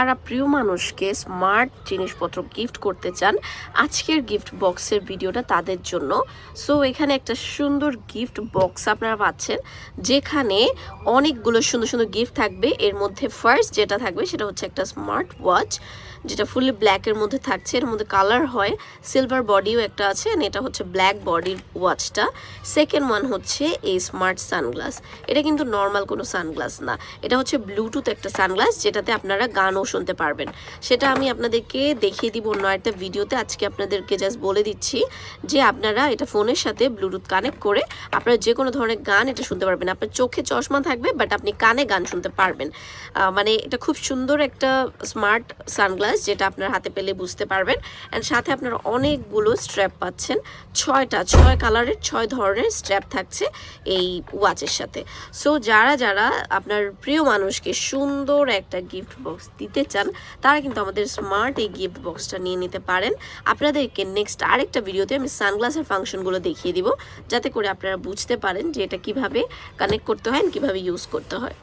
যারা প্রিয় মানুষকে স্মার্ট জিনিসপত্র গিফট করতে চান, আজকের গিফট বক্সের ভিডিওটা তাদের জন্য। সো এখানে একটা সুন্দর গিফট বক্স আপনারা পাচ্ছেন, যেখানে অনেকগুলো সুন্দর সুন্দর গিফট থাকবে। এর মধ্যে ফার্স্ট যেটা থাকবে সেটা হচ্ছে একটা স্মার্ট ওয়াচ, যেটা ফুলি ব্ল্যাকের মধ্যে থাকছে। এর মধ্যে কালার হয়, সিলভার বডিও একটা আছে, আর এটা হচ্ছে ব্ল্যাক বডির ওয়াচটা। সেকেন্ড ওয়ান হচ্ছে এই স্মার্ট সানগ্লাস। এটা কিন্তু নর্মাল কোনো সানগ্লাস না, এটা হচ্ছে ব্লুটুথ একটা সানগ্লাস, যেটাতে আপনারা গানও শুনতে পারবেন। সেটা আমি আপনাদেরকে দেখিয়ে দিব অন্য একটা ভিডিওতে। আজকে আপনাদেরকে জাস্ট বলে দিচ্ছি যে আপনারা এটা ফোনের সাথে ব্লুটুথ কানেক্ট করে আপনারা যে কোনো ধরনের গান এটা শুনতে পারবেন। আপনার চোখে চশমা থাকবে, বাট আপনি কানে গান শুনতে পারবেন। মানে এটা খুব সুন্দর একটা স্মার্ট সানগ্লাস, যেটা আপনার হাতে পেলে বুঝতে পারবেন। অ্যান্ড সাথে আপনারা অনেকগুলো স্ট্র্যাপ পাচ্ছেন, 6 কালারের 6 ধরনের স্ট্র্যাপ থাকছে এই ওয়াচের সাথে। সো যারা যারা আপনার প্রিয় মানুষকে সুন্দর একটা গিফট বক্স দিতে চান, তারা কিন্তু আমাদের স্মার্ট এই গিফট বক্সটা নিয়ে নিতে পারেন। আপনাদেরকে নেক্সট আরেকটা ভিডিওতে আমি সানগ্লাসের ফাংশনগুলো দেখিয়ে দিব, যাতে করে আপনারা বুঝতে পারেন যে এটা কিভাবে কানেক্ট করতে হয়, কিভাবে ইউজ করতে হয়।